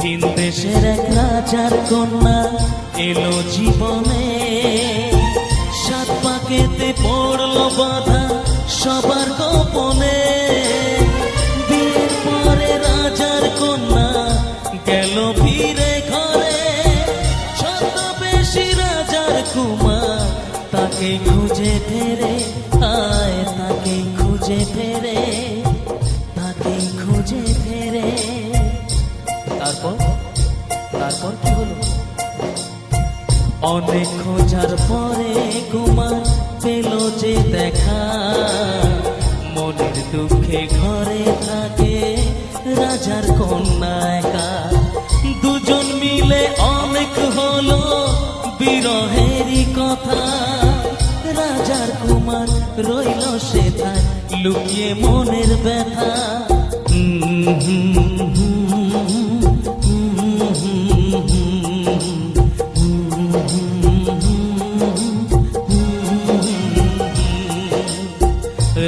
ভিন দেশের এক রাজার কন্যা এলো জীবনে, সাত পাকেতে পড়লো বাধা সবার গোপনে। বিয়ের পরে রাজার কন্যা গেল ফিরে ঘরে, ছদ্মবেশী রাজার কুমার তাকে খুঁজে ফেরে, আয় তাকে খুঁজে ফেরে, তাকে খুঁজে ফেরে। তারপর তারপর কি হলো? অনেক খোঁজার পরে কুমার পেল যে দেখা, মনের দুঃখে ঘরে থাকে রাজার কন্যা একা। দুজন মিলে অনেক হলো বিরহেরই কথা, রাজার কুমার রইল সেথায় লুকিয়ে মনের ব্যথা।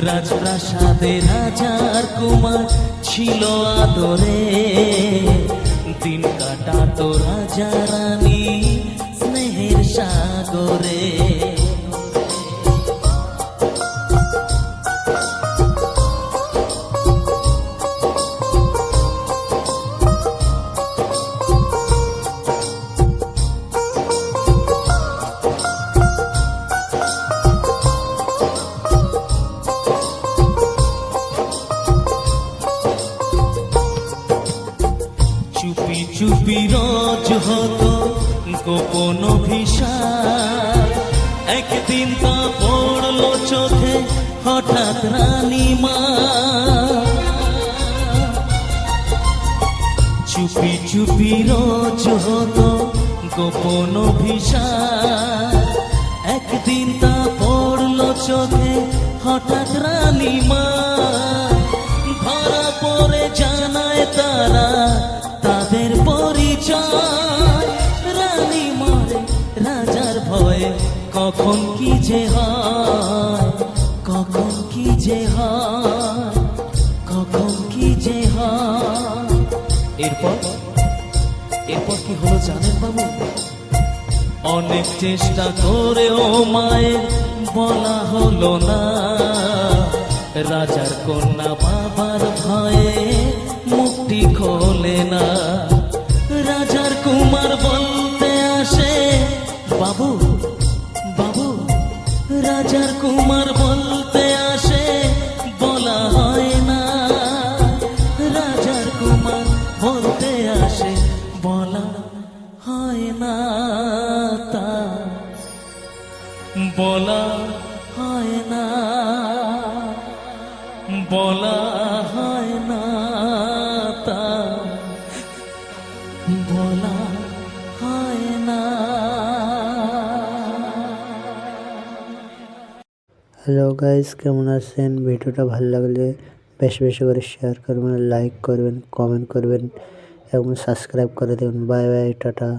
রাজপ্রাসাদে রাজার কুমার ছিল আদরে, দিন কাটাতো রাজা রানী স্নেহের সাগরে। চুপি চুপি রোজ হতো গোপন অভিশাপ, একদিন তা পড়লো চোখে হঠাৎ রানীমা। চুপি চুপি রোজ হতো গোপন অভিশাপ, একদিন তা পড়লো চোখে হঠাৎ রানীমা। ধরা পড়ে জানায় তারা তাদের পরিচয়, রানী মরে রাজার ভয়ে কখন কি যে হয়, কখন কি যে হয়, কখন কি যে হয়। এরপর এরপর কি হলো জানেন বাবু? অনেক চেষ্টা করেও মায়ের বলা হলো না, রাজার কন্যা বাবার ভয়ে মুক্তি খোলে না। রাজার কুমার বলতে আসে বাবু বাবু, রাজার কুমার বলতে আসে বলা হয় না, রাজার কুমার বলতে আসে বলা হয় না, তা বলা হয় না, বলা হয় না, তা বলা হয় না। হ্যালো গাইস, কেমন আছেন? ভিডিওটা ভালো লাগলে বেশি বেশি করে শেয়ার করবেন, লাইক করবেন, কমেন্ট করবেন এবং সাবস্ক্রাইব করে দেবেন। Bye bye, tata.